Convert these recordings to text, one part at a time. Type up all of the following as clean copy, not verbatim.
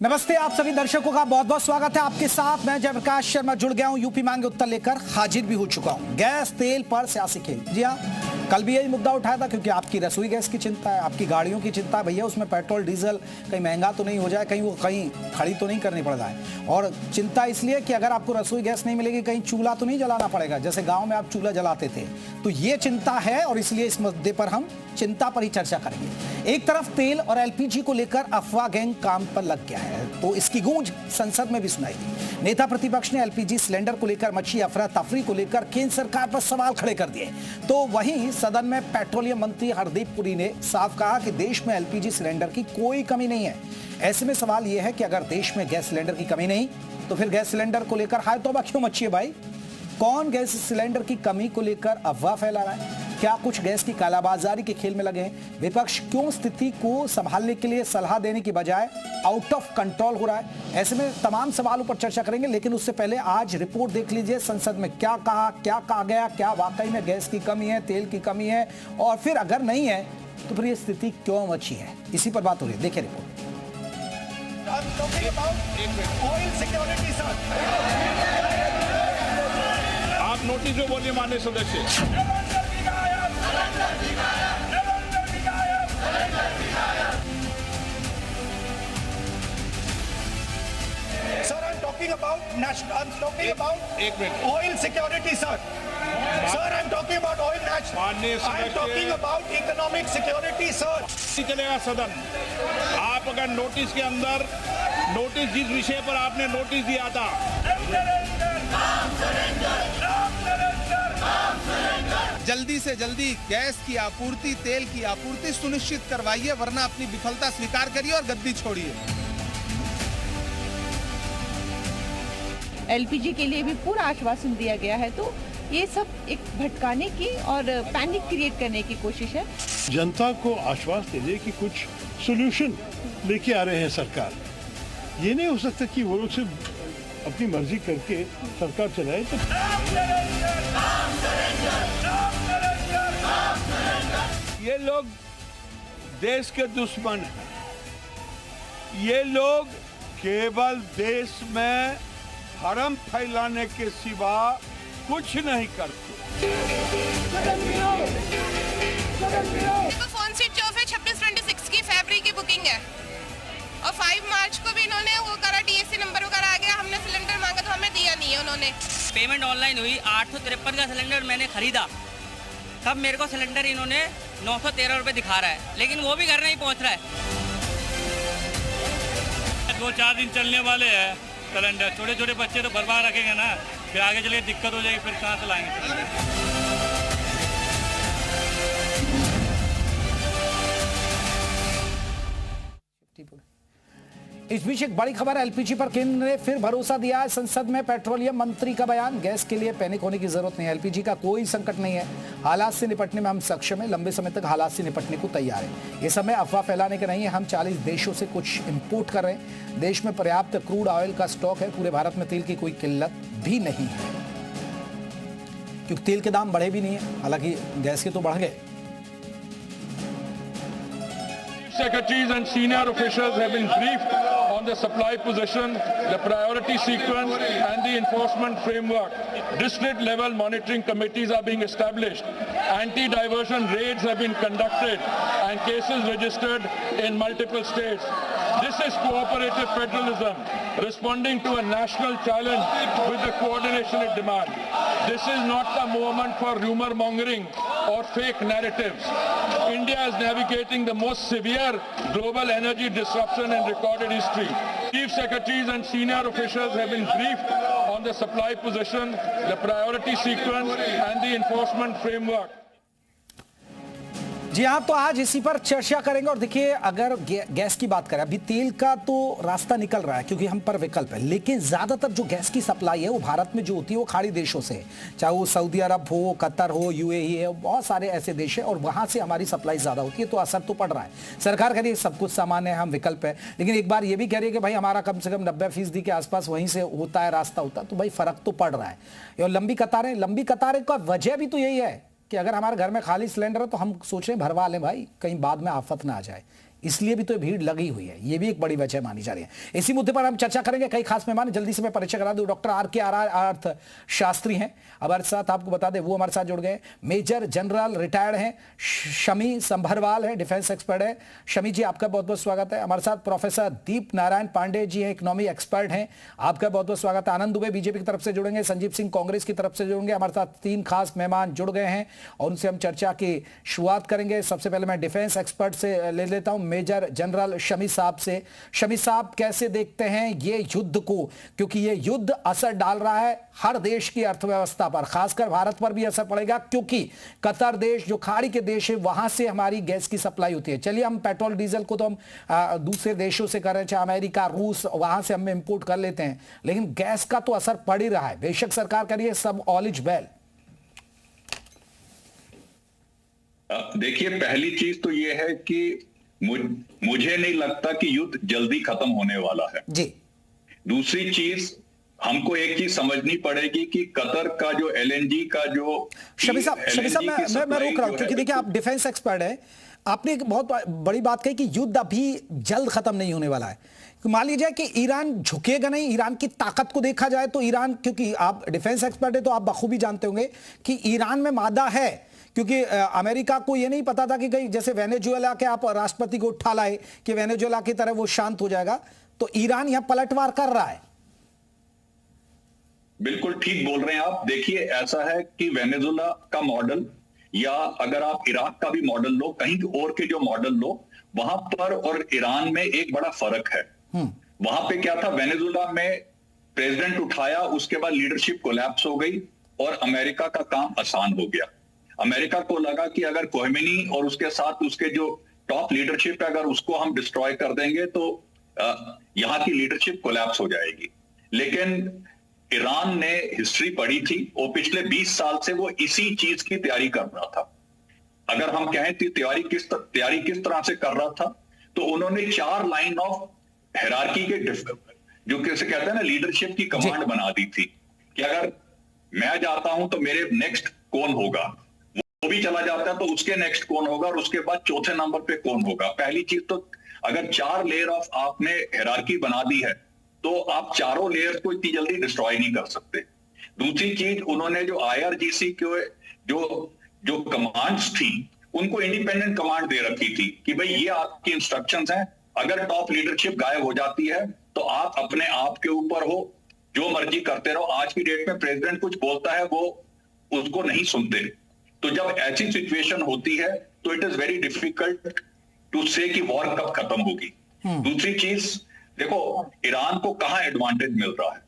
नमस्ते, आप सभी दर्शकों का बहुत बहुत स्वागत है। आपके साथ मैं जयप्रकाश शर्मा जुड़ गया हूं। यूपी मांगे उत्तर लेकर हाजिर भी हो चुका हूं। गैस तेल पर सियासी खेल। जी हां, कल भी यही मुद्दा उठाया था क्योंकि आपकी रसोई गैस की चिंता है, आपकी गाड़ियों की चिंता है। भैया उसमें पेट्रोल डीजल कहीं महंगा तो नहीं हो जाए, कहीं वो कहीं खड़ी तो नहीं करनी पड़ जाए। और चिंता इसलिए कि अगर आपको रसोई गैस नहीं मिलेगी, कहीं चूल्हा तो नहीं जलाना पड़ेगा, जैसे गाँव में आप चूल्हा जलाते थे। तो ये चिंता है और इसलिए इस मुद्दे पर हम चिंता पर ही चर्चा करेंगे। एक तरफ तेल और एलपीजी को लेकर अफवाह गैंग काम पर लग गया है, तो इसकी गूंज संसद में भी सुनाई दी। नेता प्रतिपक्ष ने एलपीजी सिलेंडर को लेकर मची अफरा तफरी को लेकर केंद्र सरकार पर सवाल खड़े कर दिए। तो वहीं सदन में पेट्रोलियम मंत्री हरदीप पुरी ने साफ कहा कि देश में एलपीजी सिलेंडर की कोई कमी नहीं है। ऐसे में सवाल यह है कि अगर देश में गैस सिलेंडर की कमी नहीं तो फिर गैस सिलेंडर को लेकर हाय तौबा क्यों मची है भाई? कौन गैस सिलेंडर की कमी को लेकर अफवाह फैला रहा है? क्या कुछ गैस की कालाबाजारी के खेल में लगे हैं? विपक्ष क्यों स्थिति को संभालने के लिए सलाह देने की बजाय आउट ऑफ कंट्रोल हो रहा है? ऐसे में तमाम सवालों पर चर्चा करेंगे, लेकिन उससे पहले आज रिपोर्ट देख लीजिए। संसद में क्या कहा गया, क्या वाकई में गैस की कमी है, तेल की कमी है, और फिर अगर नहीं है तो फिर ये स्थिति क्यों मची है, इसी पर बात हो रही है। देखिए रिपोर्ट। आप नोटिस जो बोलिए माननीय सदस्य। Sir, I'm talking about oil security, sir. Sir, I'm talking about oil माननीय national. I'm talking about economic security, sir. चलेगा सदन। आप अगर नोटिस के अंदर नोटिस जिस विषय पर आपने नोटिस दिया था, जल्दी से जल्दी गैस की आपूर्ति, तेल की आपूर्ति सुनिश्चित करवाइए, वरना अपनी विफलता स्वीकार करिए और गद्दी छोड़िए। एलपीजी के लिए भी पूरा आश्वासन दिया गया है, तो ये सब एक भटकाने की और पैनिक क्रिएट करने की कोशिश है। जनता को आश्वास दे दे कि कुछ सॉल्यूशन लेके आ रहे हैं सरकार। ये नहीं हो सकता कि वो लोग सिर्फ अपनी मर्जी करके सरकार चलाए। तो ये लोग देश के दुश्मन हैं। ये लोग केवल देश में भरम फैलाने के सिवा कुछ नहीं करते। फोन स्विच ऑफ है। 26-26 की फरवरी की बुकिंग है और 5 मार्च को भी इन्होंने वो करा, टीएससी नंबर वगैरह आ गया। हमने सिलेंडर मांगा तो हमें दिया नहीं है उन्होंने। पेमेंट ऑनलाइन हुई। 853 का सिलेंडर मैंने खरीदा, तब मेरे को सिलेंडर इन्होंने 913 रुपये दिखा रहा है, लेकिन वो भी घर नहीं पहुंच रहा है। 2-4 दिन चलने वाले हैं सिलेंडर। छोटे छोटे बच्चे तो बर्बाद रखेंगे ना, फिर आगे चलिए दिक्कत हो जाएगी, फिर कहाँ से लाएंगे सिलेंडर? इस बीच एक बड़ी खबर, एलपीजी पर केंद्र ने फिर भरोसा दिया है। संसद में पेट्रोलियम मंत्री का बयान, गैस के लिए पैनिक होने की जरूरत नहीं है, एलपीजी का कोई संकट नहीं है, हालात से निपटने में हम सक्षम हैं, लंबे समय तक हालात से निपटने को तैयार है। ये समय अफवाह फैलाने का नहीं है। हम 40 देशों से कुछ इंपोर्ट कर रहे हैं। देश में पर्याप्त क्रूड ऑयल का स्टॉक है। पूरे भारत में तेल की कोई किल्लत भी नहीं है, क्योंकि तेल के दाम बढ़े भी नहीं है, हालांकि गैस के तो बढ़ गए। Secretaries and senior officials have been briefed on the supply position, the priority sequence and the enforcement framework. District level monitoring committees are being established. Anti-diversion raids have been conducted and cases registered in multiple states. This is cooperative federalism, responding to a national challenge with the coordination it demands. This is not the moment for rumor mongering or fake narratives. India is navigating the most severe global energy disruption in recorded history. Chief secretaries and senior officials have been briefed on the supply position, the priority sequence and the enforcement framework. जी हाँ, तो आज इसी पर चर्चा करेंगे। और देखिए, अगर गैस की बात करें, अभी तेल का तो रास्ता निकल रहा है क्योंकि हम पर विकल्प है, लेकिन ज्यादातर जो गैस की सप्लाई है वो भारत में जो होती है वो खाड़ी देशों से, चाहे वो सऊदी अरब हो, कतर हो, यूएई है, बहुत सारे ऐसे देश है और वहां से हमारी सप्लाई ज्यादा होती है, तो असर तो पड़ रहा है। सरकार कह रही है सब कुछ सामान्य है, हम विकल्प है, लेकिन एक बार ये भी कह रही है कि भाई हमारा कम से कम 90% के आसपास वहीं से होता है, रास्ता होता है, तो भाई फर्क तो पड़ रहा है। और लंबी कतारें का वजह भी तो यही है कि अगर हमारे घर में खाली सिलेंडर है तो हम सोच रहे हैं भरवा लें भाई, कहीं बाद में आफत ना आ जाए। इसलिए भी तो भीड़ लगी हुई है, ये भी एक बड़ी वजह मानी जा रही है। इसी मुद्दे पर हम चर्चा करेंगे। कई खास मेहमान, जल्दी से मैं परिचय करा दूं। डॉक्टर RK अर्थ शास्त्री हैं हमारे साथ, आपको बता दें वो हमारे साथ जुड़ गए। मेजर जनरल रिटायर्ड हैं शमी संभरवाल है, डिफेंस एक्सपर्ट है। शमी जी आपका बहुत बहुत स्वागत है। हमारे साथ प्रोफेसर दीप नारायण पांडे जी हैं, इकोनॉमी एक्सपर्ट हैं, आपका बहुत बहुत स्वागत है। आनंद दुबे बीजेपी की तरफ से जुड़ेंगे, संजीव सिंह कांग्रेस की तरफ से जुड़ेंगे। हमारे साथ 3 खास मेहमान जुड़ गए हैं और उनसे हम चर्चा की शुरुआत करेंगे। सबसे पहले मैं डिफेंस एक्सपर्ट से ले लेता हूं, मेजर जनरल शमी साहब से। शमी साहब कैसे देखते हैं ये युद्ध को, क्योंकि ये युद्ध असर डाल रहा है हर देश की अर्थव्यवस्था पर, खासकर भारत पर भी असर पड़ेगा, क्योंकि कतर देश जो खाड़ी के देश है वहां से हमारी गैस की सप्लाई होती है। चलिए हम पेट्रोल डीजल को तो हम दूसरे देशों से कर रहे हैं, चाहे अमेरिका रूस, वहां से हम इंपोर्ट कर लेते हैं, लेकिन गैस का तो असर पड़ ही रहा है। बेशक सरकार करिए सब ऑल इज वेल। देखिए, पहली चीज तो ये है कि मुझे नहीं लगता कि युद्ध जल्दी खत्म होने वाला है जी। दूसरी चीज, हमको एक चीज समझनी पड़ेगी कि कतर का जो LNG का जो शमी साहब मैं रोक रहा हूं, क्योंकि देखिए आप डिफेंस एक्सपर्ट है, आपने एक बहुत बड़ी बात कही कि युद्ध अभी जल्द खत्म नहीं होने वाला है। मान लीजिए कि ईरान झुकेगा नहीं, ईरान की ताकत को देखा जाए तो ईरान, क्योंकि आप डिफेंस एक्सपर्ट है तो आप बखूबी जानते होंगे कि ईरान में मादा है, क्योंकि अमेरिका को यह नहीं पता था कि कहीं जैसे वेनेजुएला के आप राष्ट्रपति को उठा लाए कि वेनेजुएला की तरह वो शांत हो जाएगा, तो ईरान यहां पलटवार कर रहा है। बिल्कुल ठीक बोल रहे हैं आप। देखिए, ऐसा है कि वेनेजुएला का मॉडल या अगर आप इराक का भी मॉडल लो, कहीं और के जो मॉडल लो, वहां पर और ईरान में एक बड़ा फर्क है। वहां पे क्या था, वेनेजुएला में प्रेसिडेंट उठाया, उसके बाद लीडरशिप कोलैप्स हो गई और अमेरिका का काम आसान हो गया। अमेरिका को लगा कि अगर कोहमेनी और उसके साथ उसके जो टॉप लीडरशिप है, अगर उसको हम डिस्ट्रॉय कर देंगे तो यहां की लीडरशिप कोलैप्स हो जाएगी। लेकिन ईरान ने हिस्ट्री पढ़ी थी और पिछले 20 साल से वो इसी चीज की तैयारी कर रहा था। अगर हम कहें कि तैयारी किस तरह से कर रहा था, तो उन्होंने 4 लाइन ऑफ हायरार्की के जो कैसे कहते हैं ना, लीडरशिप की कमांड बना दी थी कि अगर मैं जाता हूं तो मेरे नेक्स्ट कौन होगा, वो भी चला जाता है तो उसके नेक्स्ट कौन होगा, और उसके बाद चौथे नंबर पे कौन होगा। पहली चीज तो अगर 4 लेयर ऑफ आपने हायरार्की बना दी है तो आप चारों लेयर्स को इतनी जल्दी डिस्ट्रॉय नहीं कर सकते। दूसरी चीज, उन्होंने जो IRGC के जो कमांड्स थी उनको इंडिपेंडेंट कमांड दे रखी थी कि भाई ये आपकी इंस्ट्रक्शंस हैं, अगर टॉप लीडरशिप गायब हो जाती है तो आप अपने आप के ऊपर हो, जो मर्जी करते रहो। आज की डेट में प्रेसिडेंट कुछ बोलता है वो उसको नहीं सुनते, तो जब ऐसी सिचुएशन होती है तो it is very difficult to say कि वॉर कब खत्म होगी। दूसरी चीज देखो, ईरान को कहां एडवांटेज मिल रहा है।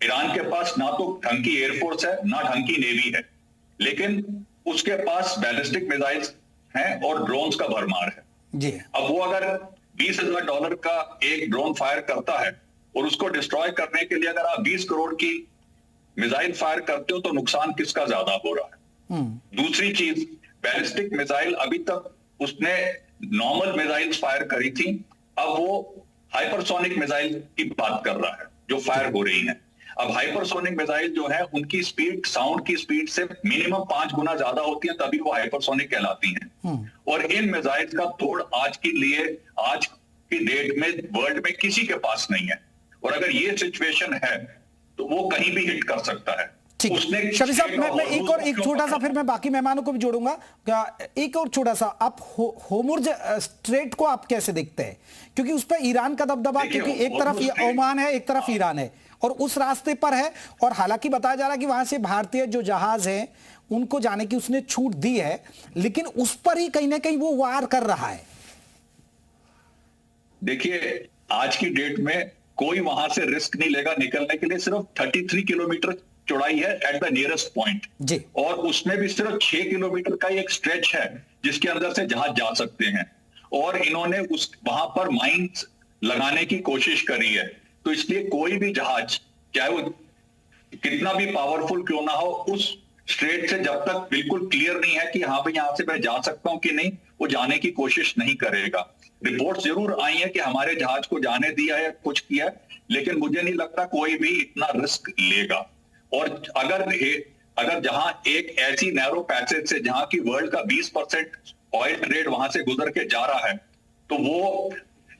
ईरान के पास ना तो ढंग की एयरफोर्स है, ना ढंग की नेवी है, लेकिन उसके पास बैलिस्टिक मिसाइल्स हैं और ड्रोन्स का भरमार है जी। अब वो अगर $20,000 का एक ड्रोन फायर करता है और उसको डिस्ट्रॉय करने के लिए अगर आप 20 करोड़ की मिसाइल फायर करते हो तो नुकसान किसका ज्यादा हो रहा है। दूसरी चीज, बैलिस्टिक मिसाइल अभी तक उसने नॉर्मल मिसाइल्स फायर करी थी, अब वो हाइपरसोनिक मिसाइल की बात कर रहा है जो फायर हो रही हैं। अब हाइपरसोनिक मिसाइल जो है उनकी स्पीड साउंड की स्पीड से मिनिमम 5 गुना ज्यादा होती है, तभी वो हाइपरसोनिक कहलाती हैं। और इन मिसाइल का तोड़ आज की डेट में वर्ल्ड में किसी के पास नहीं है, और अगर ये सिचुएशन है तो वो कहीं भी हिट कर सकता है। ठीक, शमी साहब मैं एक छोटा सा, फिर मैं बाकी मेहमानों को भी जोड़ूंगा। एक और छोटा सा, आप होर्मुज़ स्ट्रेट को आप कैसे देखते हैं, क्योंकि उस पर ईरान का दबदबा, क्योंकि एक तरफ ओमान है, एक तरफ ईरान है और उस रास्ते पर है, और हालांकि बताया जा रहा है कि वहां से भारतीय जो जहाज हैं उनको जाने की उसने छूट दी है, लेकिन उस पर ही कहीं ना कहीं वो वार कर रहा है। देखिए, आज की डेट में कोई वहां से रिस्क नहीं लेगा निकलने के लिए। सिर्फ 33 किलोमीटर चौड़ाई है एट द नियरेस्ट पॉइंट, और उसमें भी सिर्फ 6 किलोमीटर का एक स्ट्रेच है जिसके अंदर से जहाज जा सकते हैं, और इन्होंने वहां पर माइंस लगाने की कोशिश करी है। तो इसलिए कोई भी जहाज, चाहे वो कितना भी पावरफुल क्यों ना हो, उस स्ट्रेट से जब तक बिल्कुल क्लियर नहीं है कि हाँ भाई यहां से मैं जा सकता हूं कि नहीं, वो जाने की कोशिश नहीं करेगा। रिपोर्ट जरूर आई है कि हमारे जहाज को जाने दिया है, कुछ किया है, लेकिन मुझे नहीं लगता कोई भी इतना रिस्क लेगा। और अगर जहां एक ऐसी नैरो पैसेज से जहां की वर्ल्ड का 20% ऑयल ट्रेड वहां से गुजर के जा रहा है, तो वो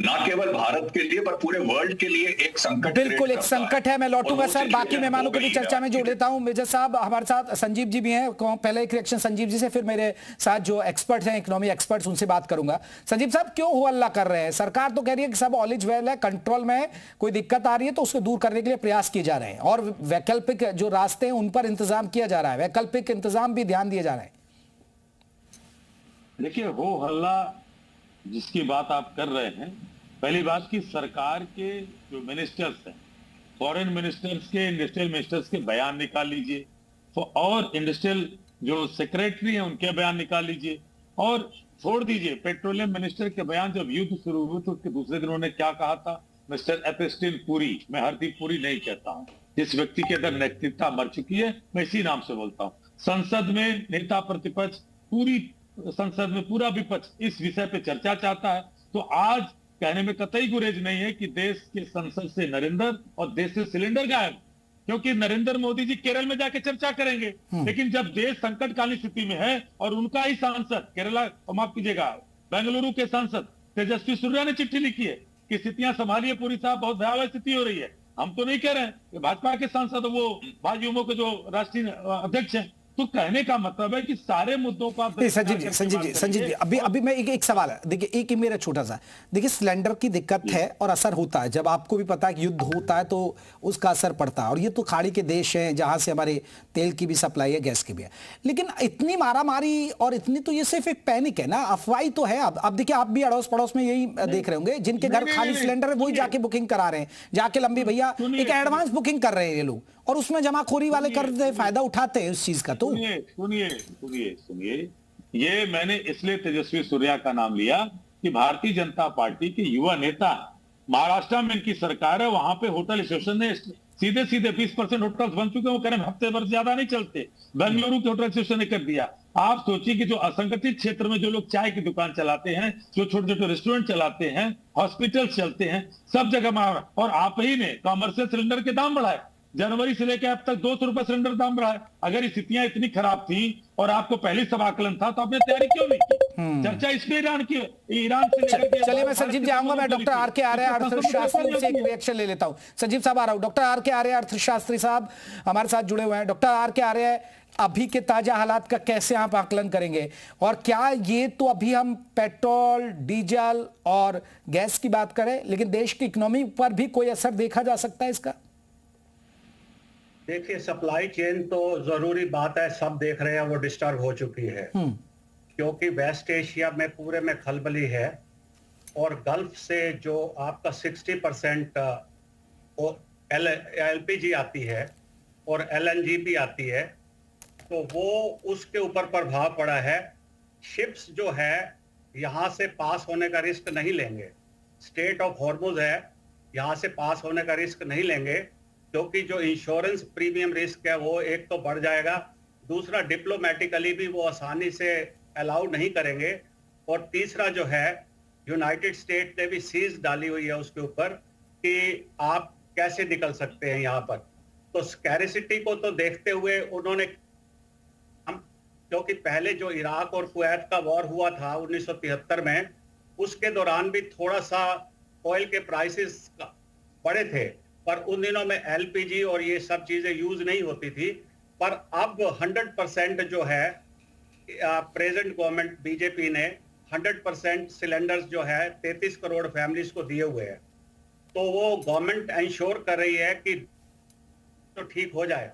ना केवल भारत के लिए पर पूरे वर्ल्ड के लिए एक संकट, बिल्कुल एक संकट है। मैं लौटूंगा सर, बाकी मेहमानों को भी चर्चा में जोड़ लेता हूं। मेजर साहब हमारे साथ संजीव जी भी हैं, पहले एक रिएक्शन संजीव जी से, फिर मेरे साथ जो एक्सपर्ट हैं, इकोनॉमी एक्सपर्ट्स, उनसे बात करूंगा। संजीव साहब, क्यों हो हल्ला कर रहे हैं? सरकार तो कह रही है कि सब ऑल इज वेल है, कंट्रोल में है, कोई दिक्कत आ रही है तो उसको दूर करने के लिए प्रयास किए जा रहे हैं और वैकल्पिक जो रास्ते हैं उन पर इंतजाम किया जा रहा है, वैकल्पिक इंतजाम भी ध्यान दिए जा रहे हैं। देखिए, हो हल्ला जिसकी बात आप कर रहे हैं, पहली बात की सरकार के जो मिनिस्टर्स हैं, फॉरेन मिनिस्टर्स के, इंडस्ट्रियल मिनिस्टर्स के बयान निकाल लीजिए, और इंडस्ट्रियल जो सेक्रेटरी हैं उनके बयान निकाल लीजिए, और छोड़ दीजिए पेट्रोलियम मिनिस्टर के बयान। जब युद्ध शुरू हुई तो उसके दूसरे दिन उन्होंने क्या कहा था, मिस्टर एपेस्टिन पुरी, मैं हरदीप पुरी नहीं कहता हूं, जिस व्यक्ति के अंदर नैतिकता मर चुकी है मैं इसी नाम से बोलता हूं। संसद में नेता प्रतिपक्ष, पूरी संसद में पूरा विपक्ष इस विषय पे चर्चा चाहता है, तो आज कहने में कतई गुरेज नहीं है कि देश के संसद से नरेंद्र और देश से सिलेंडर गायब, क्योंकि नरेंद्र मोदी जी केरल में जाके चर्चा करेंगे, लेकिन जब देश संकटकालीन स्थिति में है और उनका ही सांसद, केरला माफ कीजिएगा बेंगलुरु के सांसद तेजस्वी सूर्या ने चिट्ठी लिखी है कि स्थितियां संभालिए पूरी साहब, बहुत भयावह स्थिति हो रही है। हम तो नहीं कह रहे हैं कि भाजपा के सांसद, वो भाजयुमो के जो राष्ट्रीय अध्यक्ष हैं, तो कहने का मतलब है कि सारे मुद्दों को आप संजीव जी अभी मैं एक सवाल है, देखिए एक मेरा छोटा सा, देखिए सिलेंडर की दिक्कत है और असर होता है, जब आपको भी पता है कि युद्ध होता है तो उसका असर पड़ता है, और ये तो खाड़ी के देश हैं जहां से हमारे तेल की भी सप्लाई है, गैस की भी है, लेकिन इतनी मारामारी और इतनी, तो ये सिर्फ एक पैनिक है ना, अफवाही तो है। अब देखिए, आप भी अड़ोस पड़ोस में यही देख रहे होंगे, जिनके घर खाली सिलेंडर है वही जाके बुकिंग करा रहे हैं, जाके लंबी भैया एक एडवांस बुकिंग कर रहे हैं ये लोग, और उसमें जमाखोरी वाले कर फायदा उठाते हैं उस चीज का। तो सुनिए, ये मैंने इसलिए तेजस्वी सूर्या का नाम लिया कि भारतीय जनता पार्टी के युवा नेता, महाराष्ट्र में इनकी सरकार है, वहां पे होटल एसोसिएशन ने सीधे 20% होटल्स बन चुके हैं, वो कह रहे हैं हफ्ते भर ज्यादा नहीं चलते, बेंगलुरु के होटल एसोसिएशन ने कर दिया। आप सोचिए कि जो असंगठित क्षेत्र में जो लोग चाय की दुकान चलाते हैं, जो छोटे छोटे रेस्टोरेंट चलाते हैं, हॉस्पिटल चलते हैं, सब जगह, और आप ही ने कॉमर्शियल सिलेंडर के दाम बढ़ाए, जनवरी से लेकर अब तक 200 रुपए सिलेंडर दाम बढ़ा है। अगर स्थितियां इतनी खराब थी और आपको पहले सब आकलन था तो आपने तैयारी क्यों नहीं की? चर्चा इसमें ईरान की, ईरान से लेकर, चलिए मैं संजीव जी आऊंगा, मैं डॉक्टर आर के आर्य अर्थशास्त्री से एक रिएक्शन ले लेता हूं। संजीव साहब आ रहा हूं, डॉक्टर आर के आर्य अर्थशास्त्री साहब हमारे साथ जुड़े हुए हैं। डॉक्टर आर के आर्य, अभी के ताजा हालात का कैसे आप आकलन करेंगे, और क्या ये तो अभी हम पेट्रोल, डीजल और गैस की बात करें, लेकिन देश की इकोनॉमी पर भी कोई असर देखा जा सकता है इसका? देखिए, सप्लाई चेन तो जरूरी बात है, सब देख रहे हैं वो डिस्टर्ब हो चुकी है, क्योंकि वेस्ट एशिया में पूरे में खलबली है, और गल्फ से जो आपका 60% एलपीजी आती है और एलएनजी भी आती है, तो वो उसके ऊपर प्रभाव पड़ा है। शिप्स जो है यहाँ से पास होने का रिस्क नहीं लेंगे, स्टेट ऑफ हॉर्मुज है, यहाँ से पास होने का रिस्क नहीं लेंगे, क्योंकि जो इंश्योरेंस प्रीमियम रिस्क है वो एक तो बढ़ जाएगा, दूसरा डिप्लोमेटिकली भी वो आसानी से अलाउ नहीं करेंगे, और तीसरा जो है यूनाइटेड स्टेट ने भी सीज डाली हुई है उसके ऊपर कि आप कैसे निकल सकते हैं यहाँ पर। तो स्कैरिसिटी को तो देखते हुए उन्होंने, क्योंकि पहले जो इराक और कुवैत का वॉर हुआ था 1973 में, उसके दौरान भी थोड़ा सा ऑयल के प्राइसेस बढ़े थे, पर उन दिनों में एलपीजी और ये सब चीजें यूज नहीं होती थी। पर अब 100% जो है प्रेजेंट गवर्नमेंट बीजेपी ने 100% सिलेंडर्स जो है 33 करोड़ फैमिलीज को दिए हुए हैं, तो वो गवर्नमेंट इंश्योर कर रही है कि तो ठीक हो जाए।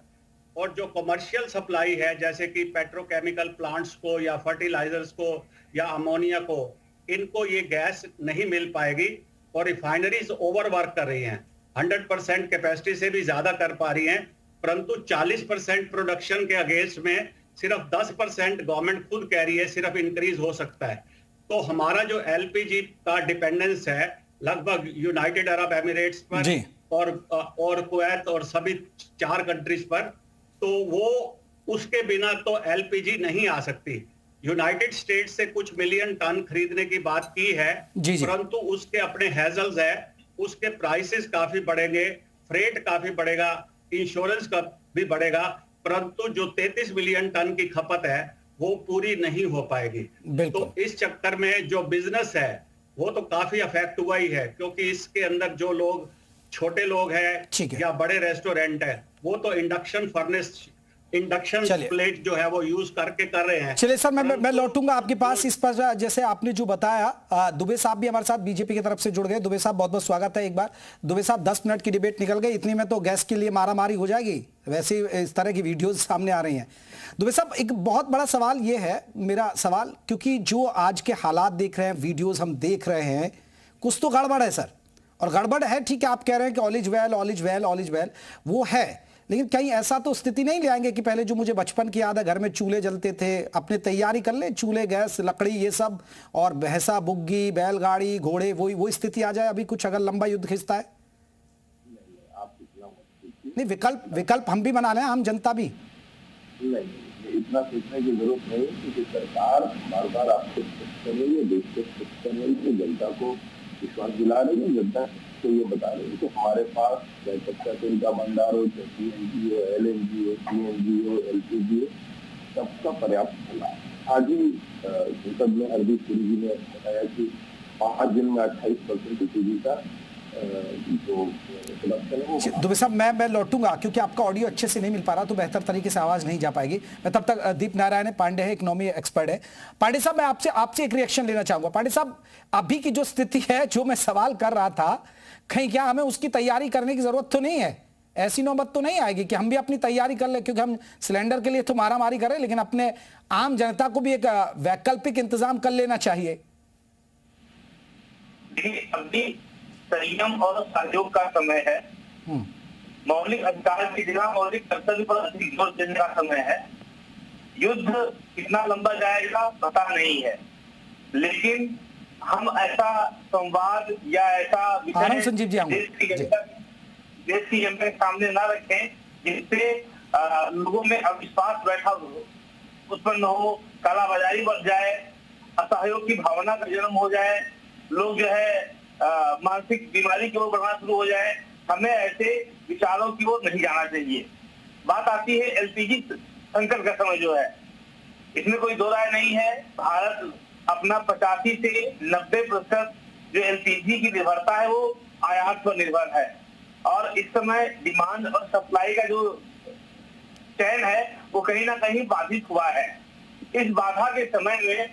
और जो कमर्शियल सप्लाई है, जैसे कि पेट्रोकेमिकल प्लांट्स को या फर्टिलाइजर्स को या अमोनिया को, इनको ये गैस नहीं मिल पाएगी, और रिफाइनरीज ओवर वर्क कर रही हैं, 100% कैपेसिटी से भी ज्यादा कर पा रही हैं, परंतु 40% प्रोडक्शन के अगेंस्ट में सिर्फ 10% गवर्नमेंट खुद कह रही है सिर्फ इंक्रीज हो सकता है। तो हमारा जो एलपीजी का डिपेंडेंस है लगभग यूनाइटेड अरब एमिरेट्स पर और कुवैत और सभी 4 कंट्रीज पर, तो वो उसके बिना तो एलपीजी नहीं आ सकती। यूनाइटेड स्टेट्स से कुछ मिलियन टन खरीदने की बात की है, परंतु उसके अपने हैजल्स है, उसके प्राइसेस काफी बढ़ेंगे, फ्रेट काफी बढ़ेगा, इंश्योरेंस का भी बढ़ेगा, परंतु जो 33 मिलियन टन की खपत है वो पूरी नहीं हो पाएगी। तो इस चक्कर में जो बिजनेस है वो तो काफी अफेक्ट हुआ ही है, क्योंकि इसके अंदर जो लोग छोटे लोग हैं या बड़े रेस्टोरेंट है, वो तो इंडक्शन प्लेट जो है वो यूज करके कर रहे हैं। चलिए सर, मैं लौटूंगा आपके पास इस पर। जैसे आपने जो बताया, दुबे साहब भी हमारे साथ बीजेपी की तरफ से जुड़ गए। दुबे साहब बहुत बहुत स्वागत है एक बार। दुबे साहब 10 मिनट की डिबेट निकल गई, इतनी में तो गैस के लिए मारामारी हो जाएगी, वैसे इस तरह की वीडियोज सामने आ रही हैं। दुबे साहब, एक बहुत बड़ा सवाल ये है, मेरा सवाल, क्योंकि जो आज के हालात देख रहे हैं, वीडियोज हम देख रहे हैं, कुछ तो गड़बड़ है सर। और गड़बड़ है, ठीक है, आप कह रहे हैं कि all is well, all is well, all is well, वो है, लेकिन कहीं ऐसा तो स्थिति नहीं ले आएंगे कि पहले जो मुझे बचपन की याद है, घर में चूल्हे जलते थे, अपने तैयारी कर ले, चूल्हे, गैस, लकड़ी, ये सब, और भैंसा, बुग्गी, बैलगाड़ी, घोड़े, वो स्थिति आ जाए अभी कुछ, अगर लंबा युद्ध खिंचता है? नहीं, विकल्प हम भी बना लें, आम जनता भी। नहीं, इतना सोचने की जरूरत नहीं, क्योंकि सरकार बार बार आपको कर रही है, देश को कर रही है, जनता को विश्वास दिला रही है, जनता को ये बता रही है कि हमारे पास चाहे कच्चा तेल का भंडार हो, चाहे CNG हो, LNG हो, CNG हो, LPG हो, सबका पर्याप्त मिला। आज ही संसद में हरदीप पुरी जी ने बताया कि 5 दिन में 28% LPG का दुबे साहब, मैं लौटूंगा, क्योंकि आपका ऑडियो अच्छे से नहीं मिल पा रहा, तो बेहतर तरीके से आवाज नहीं जा पाएगी। मैं तब तक, दीप नारायण पांडे है, इकोनॉमी एक्सपर्ट है। पांडे साहब, मैं आपसे एक रिएक्शन लेना चाहूंगा। पांडे साहब, अभी की जो स्थिति है, जो मैं सवाल कर रहा था, कहीं क्या हमें उसकी तैयारी करने की जरूरत तो नहीं है? ऐसी नौबत तो नहीं आएगी कि हम भी अपनी तैयारी कर ले, क्योंकि हम सिलेंडर के लिए तो मारामारी करें, लेकिन अपने आम जनता को भी एक वैकल्पिक इंतजाम कर लेना चाहिए। संयम और सहयोग का समय है। मौलिक अधिकार की जगह मौलिक कर्तव्य पर अधिक जोर देने का समय है। युद्ध कितना लंबा जाएगा पता नहीं है, लेकिन हम ऐसा संवाद या ऐसा विषय देश की जनता के सामने ना रखें जिससे लोगों में अविश्वास बैठा उत्पन्न हो, कालाबाजारी बढ़ जाए, असहयोग की भावना का जन्म हो जाए, लोग जो है मानसिक बीमारी की ओर बढ़ना शुरू हो जाए। हमें ऐसे विचारों की ओर नहीं जाना चाहिए। बात आती है LPG संकट का समय जो है, इसमें कोई दो राय नहीं है। भारत अपना 85 से 90% जो LPG की निर्भरता है वो आयात पर निर्भर है, और इस समय डिमांड और सप्लाई का जो चैन है वो कहीं ना कहीं बाधित हुआ है। इस बाधा के समय में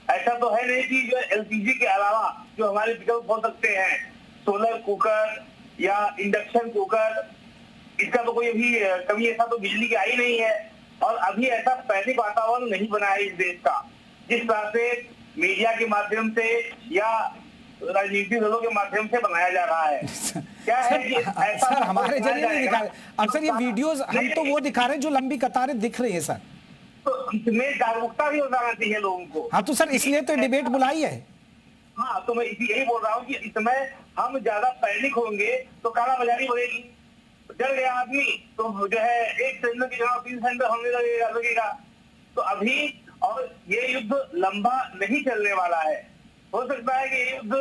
ऐसा तो है नहीं कि जो LPG के अलावा जो हमारे विकल्प हो सकते हैं, सोलर कुकर या इंडक्शन कुकर, इसका तो कोई अभी कभी ऐसा तो बिजली की आई नहीं है, और अभी ऐसा पैनिक वातावरण नहीं बना है इस देश का, जिस तरह से मीडिया के माध्यम से या राजनीतिक दलों के माध्यम से बनाया जा रहा है। क्या है कि ऐसा सर हमारे जरिए नहीं दिखा रहे। अब सर ये वीडियोस हम तो वो दिखा रहे हैं जो लंबी कतारें दिख रही है सर, तो इसमें जागरूकता भी हो जाना चाहिए लोगों को। हाँ, तो सर इसलिए तो डिबेट बुलाई है। हाँ, तो मैं यही बोल रहा हूँ कि इस समय हम ज्यादा पैनिक होंगे तो कालाबाजारी बढ़ेगी, जल गया आदमी तो जो है एक सिलेंडर की जगह 3 सिलेंडर होने लगेगा। तो अभी और ये युद्ध लंबा नहीं चलने वाला है। हो सकता है कि ये युद्ध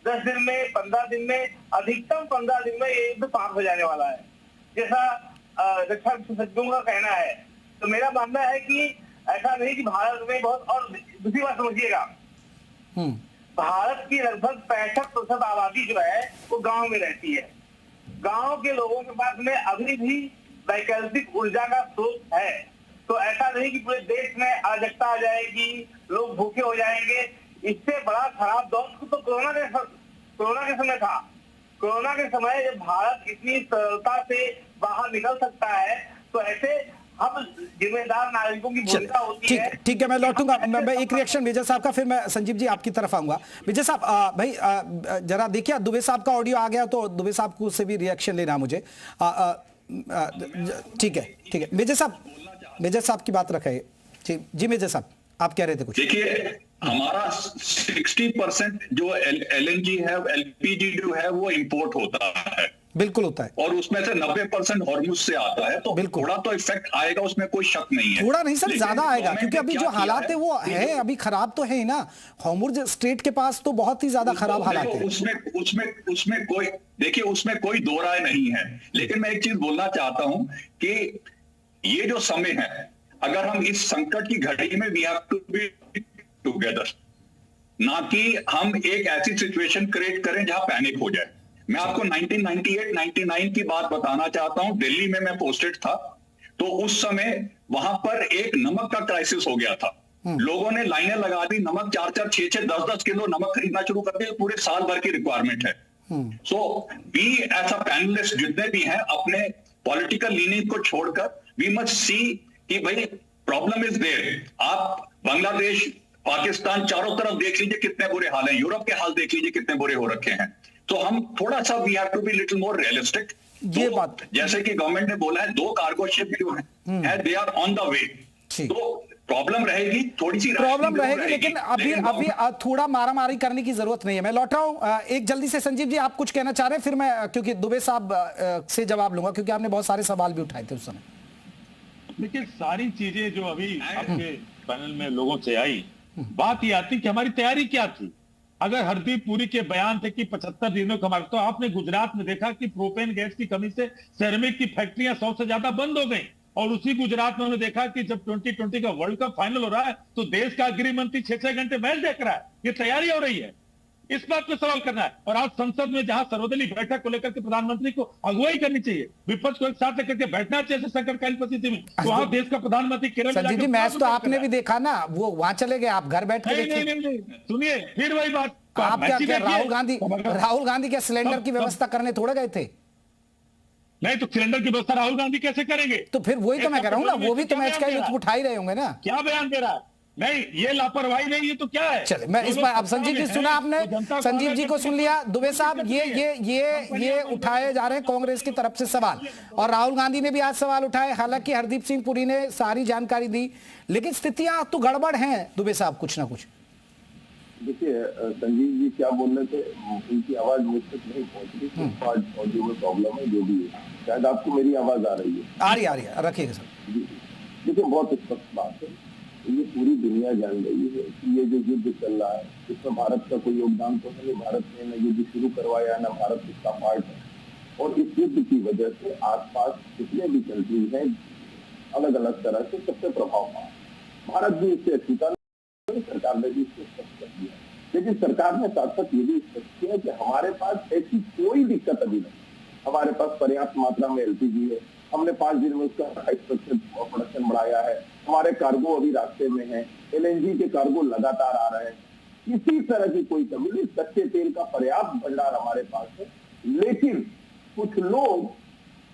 10 दिन में, 15 दिन में, अधिकतम 15 दिन में ये युद्ध पार हो जाने वाला है, जैसा रक्षा विशेषज्ञों का कहना है। तो मेरा मानना है कि ऐसा नहीं कि भारत में बहुत, और दूसरी बात समझिएगा, भारत की लगभग 65% आबादी जो है वो गांव में रहती है। गांव के लोगों के पास में अभी भी वैकल्पिक ऊर्जा का स्रोत है। तो ऐसा नहीं कि पूरे देश में अराजकता आ जाएगी, लोग भूखे हो जाएंगे। इससे बड़ा खराब दौर तो कोरोना के समय था। कोरोना के समय जब भारत इतनी सरलता से बाहर निकल सकता है, तो ऐसे हम जिम्मेदार नागरिकों की भूमिका होती है। ठीक है, मैं लौटूंगा। मैं एक रिएक्शन मेजर साहब का, फिर मैं संजीव जी आपकी तरफ आऊंगा। मेजर साहब, भाई जरा देखिए, दुबे साहब का ऑडियो आ गया तो दुबे साहब को से भी रिएक्शन लेना मुझे। ठीक है मेजर साहब की बात रखे जी। मेजर साहब आप कह रहे थे कुछ? देखिए, हमारा 60% जो LNG है, LPG जो है वो इंपोर्ट होता है। बिल्कुल होता है, और उसमें से 90% हॉर्मुज से आता है, तो थोड़ा तो इफेक्ट आएगा, उसमें कोई शक नहीं है। थोड़ा नहीं सर, ज्यादा आएगा, क्योंकि अभी जो हालात है वो है, अभी खराब तो है ही ना। हॉर्मुज स्ट्रेट के पास तो बहुत ही ज्यादा खराब हालात है। उसमें कोई, देखिए उसमें कोई दो राय नहीं है। लेकिन मैं एक चीज बोलना चाहता हूं कि ये जो समय है, अगर हम इस संकट की घड़ी में we have to be together, ना कि हम एक ऐसी सिचुएशन क्रिएट करें जहां पैनिक हो जाए। मैं आपको 1998-99 की बात बताना चाहता हूं। दिल्ली में मैं पोस्टेड था, तो उस समय वहां पर एक नमक का क्राइसिस हो गया था। लोगों ने लाइनें लगा दी, नमक 4-4, 6-6, 10-10 किलो नमक खरीदना शुरू कर दिया, पूरे साल भर की रिक्वायरमेंट है। So we as a panelist जितने भी हैं, अपने पॉलिटिकल लीनिंग को छोड़कर वी मस्ट सी कि भाई प्रॉब्लम इज देयर। आप बांग्लादेश, पाकिस्तान, चारों तरफ देख लीजिए कितने बुरे हाल हैं, यूरोप के हाल देख लीजिए कितने बुरे हो रखे हैं। तो हम थोड़ा सा we have to be little more realistic. ये बात जैसे कि गवर्नमेंट ने बोला है 2 कार्गो शिप जो है they are on the way, तो प्रॉब्लम रहेगी, थोड़ी सी प्रॉब्लम रहेगी, लेकिन अभी थोड़ा मारामारी करने की जरूरत नहीं है। मैं लौट रहा हूं एक जल्दी से। संजीव जी, आप कुछ कहना चाह रहे हैं, फिर मैं क्योंकि दुबे साहब से जवाब लूंगा, क्योंकि आपने बहुत सारे सवाल भी उठाए थे उस समय। देखिए, सारी चीजें जो अभी आपके पैनल में लोगों से आई, बात ये आती कि हमारी तैयारी क्या थी। अगर हरदीप पुरी के बयान थे कि 75 दिनों का हमारा, तो आपने गुजरात में देखा कि प्रोपेन गैस की कमी से सिरेमिक की फैक्ट्रियां 100 से ज्यादा बंद हो गई। और उसी गुजरात में हमने देखा कि जब 2020 का वर्ल्ड कप फाइनल हो रहा है, तो देश का गृह मंत्री 6-6 घंटे मैच देख रहा है। ये तैयारी हो रही है, इस बात पे सवाल करना है। और आज संसद में जहां सर्वदलीय बैठक को लेकर के प्रधानमंत्री को अगुवाई करनी चाहिए, विपक्ष को एक साथ लेकर के बैठना चाहिए संकटकालीन परिस्थिति में। तो वहां देश का प्रधानमंत्री केरल, संजीव जी, मैच तो आपने भी देखा ना, वो वहां चले गए, आप घर बैठ के नहीं, सुनिए फिर वही बात। आप क्या राहुल गांधी क्या सिलेंडर की व्यवस्था करने थोड़े गए थे? नहीं, तो सिलेंडर की व्यवस्था राहुल गांधी कैसे करेंगे? तो फिर वही तो मैं कह रहा हूँ ना, वो भी तो मैच का लुत्फ उठा ही रहे होंगे ना। क्या बयान दे रहा है? नहीं, ये लापरवाही नहीं, ये तो क्या है? चले, मैं इस बार अब संजीव जी सुना आपने, संजीव जी को सुन लिया। दुबे साहब, ये उठाए जा रहे हैं कांग्रेस की तरफ से सवाल, और राहुल गांधी ने भी आज सवाल उठाए। हालांकि हरदीप सिंह पुरी ने सारी जानकारी दी, लेकिन स्थितियां तो गड़बड़ हैं दुबे साहब, कुछ ना कुछ। देखिए, संजीव जी क्या बोल रहे थे, उनकी आवाज मुझ तक नहीं पहुंच रही, और जो प्रॉब्लम है जो भी है, शायद आपको मेरी आवाज आ रही है? आ रही है, रखिएगा सर। देखिए, बहुत स्पष्ट बात है, ये पूरी दुनिया जान रही है कि ये जो युद्ध चल रहा है, इसमें भारत का कोई योगदान तो नहीं। भारत ने न युद्ध शुरू करवाया, न भारत इसका पार्ट है। और इस युद्ध की वजह से आसपास जितने भी कंट्री हैं, अलग अलग तरह से सबसे प्रभाव पड़ा। भारत भी इससे अछूता, सरकार ने भी इसको स्पष्ट कर दिया। लेकिन सरकार ने साथ साथ ये भी स्पष्ट किया कि हमारे पास ऐसी कोई दिक्कत अभी नहीं, हमारे पास पर्याप्त मात्रा में एलपीजी है। हमने 5 दिन में उसका 28% प्रोडक्शन बढ़ाया है। हमारे कार्गो अभी रास्ते में है, एलएनजी के कार्गो लगातार आ रहे हैं। किसी तरह की कोई कमी नहीं, कच्चे तेल का पर्याप्त भंडार हमारे पास है। लेकिन कुछ लोग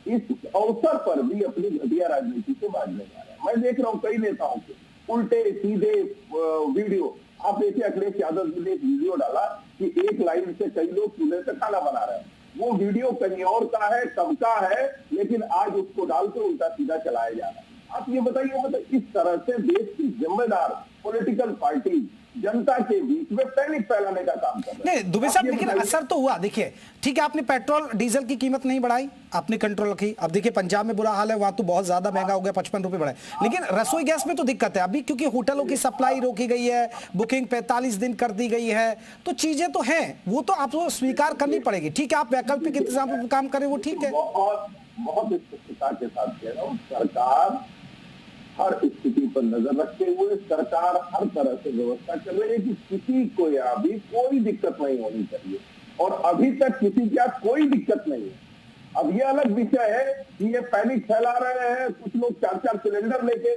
इस अवसर पर भी अपनी घटिया राजनीति से बाजने जा रहे हैं। मैं देख रहा हूँ कई नेताओं के उल्टे सीधे वीडियो। आप देखिए, अखिलेश यादव जी ने एक वीडियो डाला कि एक लाइन से कई लोग चूल्हे से खाना बना रहे हैं। वो वीडियो कहीं और का है, कब का है, लेकिन आज उसको डालकर उल्टा सीधा चलाया जा रहा है। आप ये बताइए, इस तरह से देश की जिम्मेदार पॉलिटिकल पार्टी जनता के बीच में पैनिक फैलाने का काम कर रहे हैं। नहीं दुबे साहब, लेकिन असर तो हुआ। देखिए, ठीक है, आपने पेट्रोल डीजल की कीमत नहीं बढ़ाई, आपने कंट्रोल रखी। अब देखिए, पंजाब में बुरा हाल है, वहां तो बहुत ज्यादा महंगा हो गया, 55 रुपए बढ़ाए। लेकिन रसोई गैस में तो दिक्कत है अभी, क्योंकि होटलों की सप्लाई रोकी गई है, बुकिंग 45 दिन कर दी गई है। तो चीजें तो हैं, वो तो आपको स्वीकार करनी पड़ेगी। ठीक है, आप वैकल्पिक इंतजाम पर काम करें, वो ठीक है। बहुत स्पष्टता के साथ कह रहा हूँ, सरकार हर स्थिति पर नजर रखते हुए सरकार हर तरह से व्यवस्था कर रही है कि किसी को यहाँ भी कोई दिक्कत नहीं होनी चाहिए। और अभी तक किसी के यहाँ कोई दिक्कत नहीं है। अब ये अलग विषय है कि ये पैनिक फैला रहे हैं, कुछ लोग 4-4 सिलेंडर लेके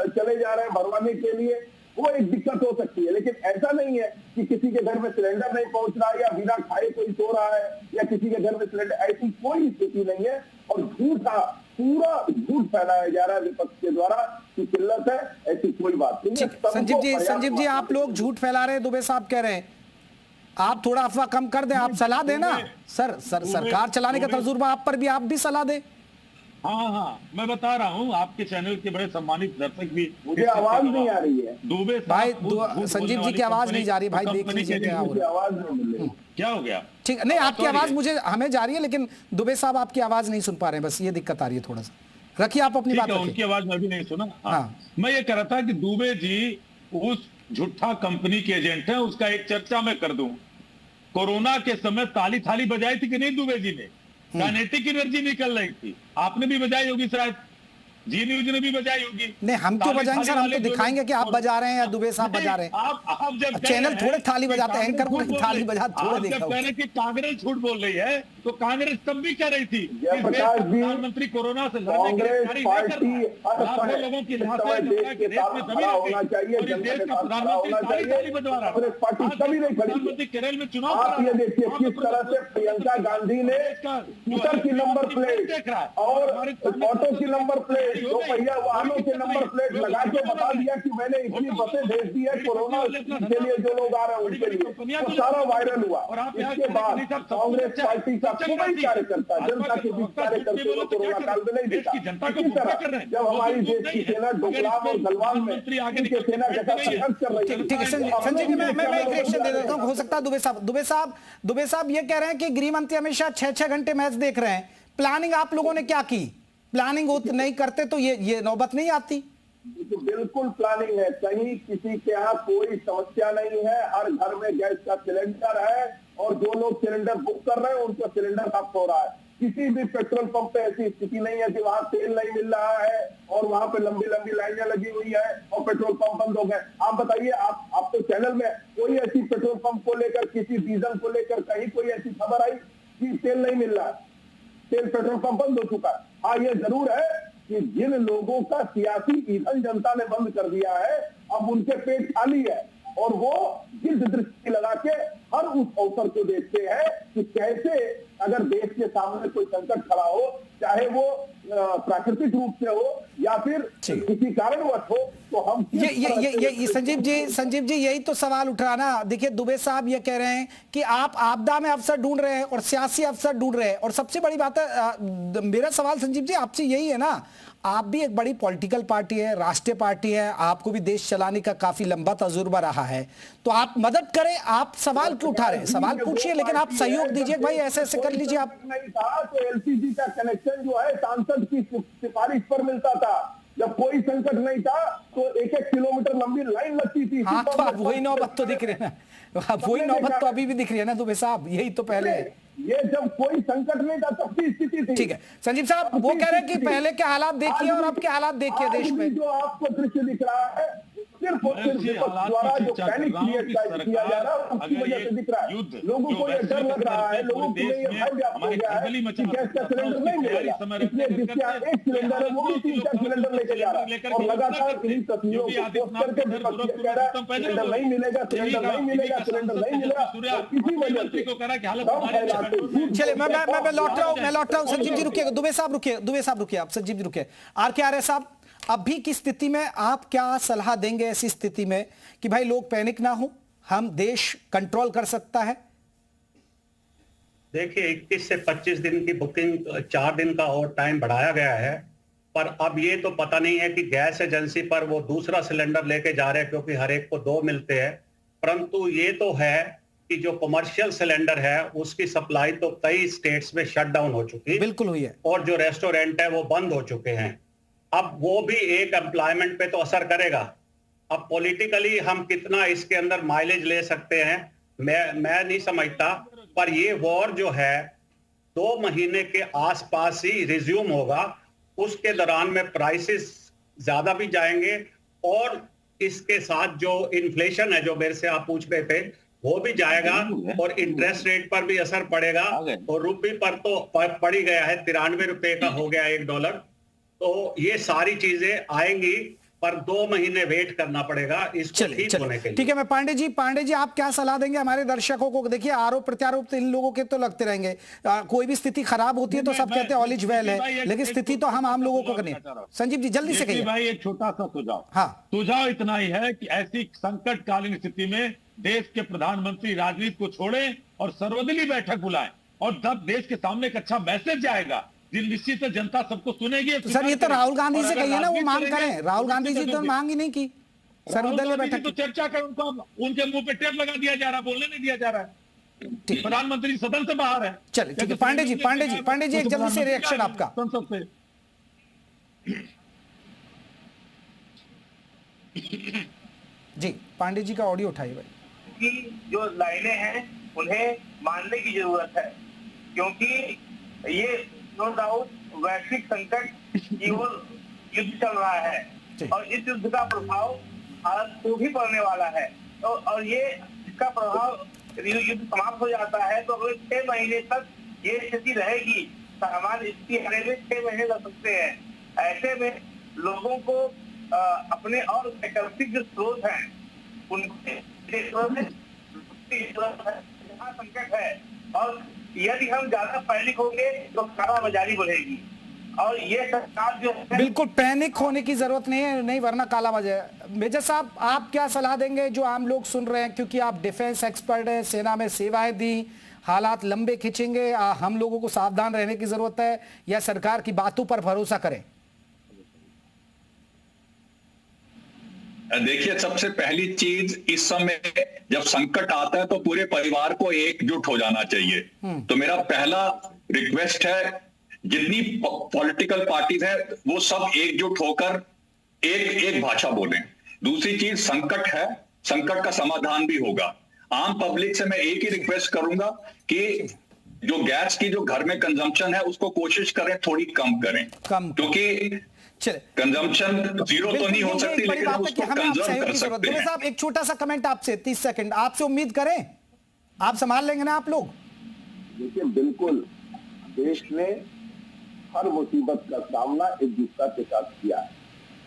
चले जा रहे हैं भरवाने के लिए, वो एक दिक्कत हो सकती है। लेकिन ऐसा नहीं है कि किसी के घर में सिलेंडर नहीं पहुंच रहा है या बिना खाए कोई सो रहा है या किसी के घर में सिलेंडर, ऐसी कोई स्थिति नहीं है। और पूरा झूठ फैलाया जा रहा है विपक्ष के द्वारा कि किल्लत है, ऐसी कोई बात नहीं है। संजीव जी, आप लोग झूठ फैला रहे हैं, दुबे साहब कह रहे हैं, आप थोड़ा अफवाह कम कर दें, आप सलाह देना। सरकार चलाने का तजुर्बा आप पर भी, आप भी सलाह दें। हाँ, मैं बता रहा हूँ, आपके चैनल के बड़े सम्मानित दर्शक भी। मुझे आवाज नहीं आ रही है दुबे भाई, संजीव जी की आवाज नहीं जा रही भाई, देख लीजिए क्या हो रहा है। आवाज नहीं मिल रही, क्या हो गया? ठीक, नहीं आपकी आवाज हमें जा रही है, लेकिन दुबे साहब आपकी आवाज नहीं सुन पा रहे हैं, बस ये दिक्कत आ रही है। थोड़ा सा रखिए आप अपनी बात। उनकी आवाज मैं भी नहीं सुना। हाँ। मैं ये कह रहा था कि दुबे जी उस झूठा कंपनी के एजेंट है। उसका एक चर्चा मैं कर दूं, कोरोना के समय ताली थाली बजाई थी कि नहीं दुबे जी ने? काइनेटिक एनर्जी निकल रही थी, आपने भी बजाई होगी शायद। जी न्यूज ने भी बजाई होगी। नहीं, हम क्यों बजाएंगे सर, हम तो दिखाएंगे कि आप बजा रहे हैं या दुबे साहब बजा रहे हैं। आप जब चैनल थोड़े थाली बजाते हैं, एंकर को थाली बजा थोड़े देखा। जब कह रहे कि कांग्रेस झूठ बोल रही है, तो कांग्रेस तब भी कह रही थी प्रधानमंत्री कोरोना से लड़ने के लिए तैयारी नहीं कर रहा, लाखों लोगों की लाशें जनता के रेत में दबी रह गई और इस देश का प्रधानमंत्री ताली बजवा रहा है। प्रधानमंत्री केरल में चुनाव आप ये देखिए किस तरह से प्रियंका गांधी ने स्कूटर की नंबर प्लेट और ऑटो की नंबर प्लेट, दो पहिया वाहनों के नंबर प्लेट लगा के बता दिया कि मैंने इतनी बसें भेज दी है कोरोना के लिए, जो लोग आ रहे हैं उनके लिए, वो सारा वायरल हुआ। इसके बाद कांग्रेस पार्टी का कोई कार्यकर्ता जनता के बीच कार्य करते हुए कोरोना काल में नहीं दिखा। इसी तरह जब हमारी देश की सेना डोकलाम और गलवान में इनके सेना के साथ संघर्ष कर रही है। ठीक है संजय जी, मैं एक रिएक्शन दे देता हूँ, हो सकता है दुबे साहब ये कह रहे हैं कि गृह मंत्री अमित शाह 6-6 घंटे मैच देख रहे हैं। प्लानिंग आप लोगों ने क्या की? प्लानिंग नहीं करते तो ये नौबत नहीं आती। बिल्कुल प्लानिंग है, कहीं किसी के यहाँ कोई समस्या नहीं है, हर घर में गैस का सिलेंडर है और जो लोग सिलेंडर बुक कर रहे हैं उनको सिलेंडर प्राप्त हो रहा है। किसी भी पेट्रोल पंप पे ऐसी स्थिति नहीं है कि वहां तेल नहीं मिल रहा है और वहां पे लंबी लंबी लाइनें लगी हुई है और पेट्रोल पंप बंद हो गए। आप बताइए, आप तो चैनल में कोई ऐसी पेट्रोल पंप को लेकर, किसी डीजल को लेकर कहीं कोई ऐसी खबर आई कि तेल नहीं मिल रहा है, तेल पेट्रोल पंप बंद हो चुका है? हाँ, ये जरूर है कि जिन लोगों का सियासी ईंधन जनता ने बंद कर दिया है, अब उनके पेट खाली है और वो गिद्ध दृष्टि लगा के हर उस अवसर को देखते हैं कि कैसे अगर देश के सामने कोई संकट खड़ा हो, चाहे वो प्राकृतिक रूप से हो या फिर किसी कारणवश हो, तो हम ये संजीव जी यही तो सवाल उठ रहा ना। देखिए दुबे साहब ये कह रहे हैं कि आप आपदा में अवसर ढूंढ रहे हैं और सियासी अवसर ढूंढ रहे हैं, और सबसे बड़ी बात है, मेरा सवाल संजीव जी आपसे यही है ना, आप भी एक बड़ी पॉलिटिकल पार्टी है, राष्ट्रीय पार्टी है, आपको भी देश चलाने का काफी लंबा तजुर्बा रहा है, तो आप मदद करें, आप सवाल क्यों उठा रहे हैं? सवाल पूछिए लेकिन आप सहयोग दीजिए, भाई ऐसे ऐसे कर लीजिए। आप नहीं था तो एलपीजी का कनेक्शन जो है सांसद की सिफारिश पर मिलता था। जब कोई संकट नहीं था तो 1-1 किलोमीटर लंबी लाइन लगती थी। हाँ, तो आप वही नौबत तो दिख रही है ना, वही नौबत तो अभी भी दिख रही है ना दुबे साहब, यही तो पहले ये जब कोई संकट नहीं था तब की स्थिति थी। ठीक है संजीव साहब, वो कह रहे हैं कि पहले के हालात देखिए और अब के हालात देखिए देश में। जो आपको दृश्य दिख रहा है सिर्फ और सिर्फ विपक्ष द्वारा जो पैनिक क्रिएट किया जा रहा है उसकी वजह से दिख रहा है। लोगों को ये डर लग रहा है, लोगों को ये भय व्याप्त हो गया है कि गैस का सिलेंडर नहीं मिलेगा, इसलिए जिसके यहाँ 1 सिलेंडर है वो भी 3-4 सिलेंडर लेके जा रहा है और लगातार इन्हीं तस्वीरों को पोस्ट करके विपक्ष कह रहा है सिलेंडर नहीं मिलेगा, सिलेंडर नहीं मिलेगा, सिलेंडर नहीं मिलेगा, और इसी वजह से चलिए मैं लौट रहा हूँ संजीव जी, रुकिए, दुबे साहब रुकिए, आप संजीव जी रुकिए। आर साहब, अभी की स्थिति में आप क्या सलाह देंगे ऐसी स्थिति में कि भाई लोग पैनिक ना हो, हम देश कंट्रोल कर सकता है? देखिए 21 से 25 दिन की बुकिंग, 4 दिन का और टाइम बढ़ाया गया है, पर अब ये तो पता नहीं है कि गैस एजेंसी पर वो दूसरा सिलेंडर लेके जा रहे हैं क्योंकि हर एक को 2 मिलते हैं, परंतु ये तो है कि जो कमर्शियल सिलेंडर है उसकी सप्लाई तो कई स्टेट्स में शट डाउन हो चुकी है, बिल्कुल हुई है, और जो रेस्टोरेंट है वो बंद हो चुके हैं। अब वो भी एक एम्प्लॉयमेंट पे तो असर करेगा। अब पॉलिटिकली हम कितना इसके अंदर माइलेज ले सकते हैं मैं नहीं समझता, पर ये वॉर जो है 2 महीने के आसपास ही रिज्यूम होगा, उसके दौरान में प्राइसेस ज्यादा भी जाएंगे और इसके साथ जो इन्फ्लेशन है जो मेरे से आप पूछ रहे थे वो भी जाएगा और इंटरेस्ट रेट पर भी असर पड़ेगा, और रुपये पर तो पड़ ही गया है, 93 रुपए का हो गया $1। तो ये सारी चीजें आएंगी पर 2 महीने वेट करना पड़ेगा इसको ठीक होने के लिए। ठीक है, मैं पांडे जी आप क्या सलाह देंगे हमारे दर्शकों को? देखिए आरोप प्रत्यारोप तो इन लोगों के तो लगते रहेंगे, कोई भी स्थिति खराब होती है तो सब कहते हैं ऑल इज वेल है, लेकिन स्थिति तो हम आम लोगों को करनी है। संजीव जी जल्दी से कहिए भाई, एक छोटा सा सुझाव। हाँ, सुझाव इतना ही है कि ऐसी संकटकालीन स्थिति में देश के प्रधानमंत्री राजनीति को छोड़े और सर्वदलीय बैठक बुलाएं, और जब देश के सामने एक अच्छा मैसेज जाएगा निश्चित है जनता सबको सुनेगी। तो सर ये तो राहुल गांधी से कहिए ना, वो मांग करें। राहुल गांधी जी तो मांग ही नहीं की सर्वदलीय बैठक, तो चर्चा कर, उनके मुंह पे टेप लगा दिया जा रहा, बोलने नहीं दिया जा रहा है, प्रधानमंत्री सदन से बाहर है। चलिए ठीक है, पांडे जी एक जल्दी से रिएक्शन आपका संसद से। जी पांडे जी का ऑडियो उठाइए भाई। कि जो लाइनें हैं उन्हें मानने की जरूरत है, क्योंकि ये नो डाउट वैश्विक संकट की ओर युद्ध चल रहा है और इस युद्ध का प्रभाव भारत को भी पड़ने वाला है। और ये इसका प्रभाव युद्ध समाप्त हो जाता है तो अगले 6 महीने तक ये स्थिति रहेगी। सामान्य स्थिति आने में 6 महीने लग सकते हैं। ऐसे में लोगों को अपने और वैकल्पिक जो स्रोत हैं उनके संकट है और यदि हम ज्यादा पैनिक होंगे तो कालाबाजारी बढ़ेगी और ये सरकार जो है बिल्कुल पैनिक होने की जरूरत नहीं है, नहीं वरना कालाबाजारी। मेजर साहब आप क्या सलाह देंगे जो आम लोग सुन रहे हैं, क्योंकि आप डिफेंस एक्सपर्ट हैं, सेना में सेवाएं दी, हालात लंबे खिंचेंगे, हम लोगों को सावधान रहने की जरूरत है या सरकार की बातों पर भरोसा करें? देखिए, सबसे पहली चीज इस समय जब संकट आता है तो पूरे परिवार को एकजुट हो जाना चाहिए। तो मेरा पहला रिक्वेस्ट है, जितनी पॉलिटिकल पार्टीज है वो सब एकजुट होकर एक भाषा बोलें। दूसरी चीज, संकट है, संकट का समाधान भी होगा। आम पब्लिक से मैं एक ही रिक्वेस्ट करूंगा कि जो गैस की जो घर में कंजम्पशन है उसको कोशिश करें थोड़ी कम करें, क्योंकि कंजम्पशन जीरो तो नहीं हो सकती लेकिन हम उसको कंजर्व कर सकते हैं। साहब एक छोटा सा कमेंट आपसे, 30 सेकंड, आपसे उम्मीद करें आप संभाल लेंगे ना आप लोग? देखिए, बिल्कुल देश ने हर मुसीबत का सामना एकजुटता के साथ किया है।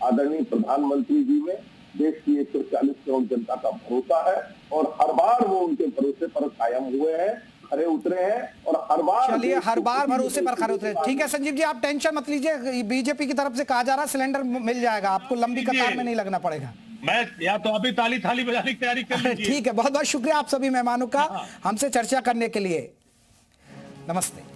आदरणीय प्रधानमंत्री जी में देश की 140 करोड़ जनता का भरोसा है और हर बार वो उनके भरोसे पर कायम हुए हैं, खरे उतरे हैं और हर बार, चलिए हर बार भरोसे पर खरे उतरे। ठीक है संजीव जी, आप टेंशन मत लीजिए, बीजेपी की तरफ से कहा जा रहा है सिलेंडर मिल जाएगा आपको, लंबी कतार में नहीं लगना पड़ेगा। मैं या तो अभी ताली थाली बजाने की तैयारी कर लीजिए। ठीक है, बहुत बहुत शुक्रिया आप सभी मेहमानों का हमसे चर्चा करने के लिए। नमस्ते।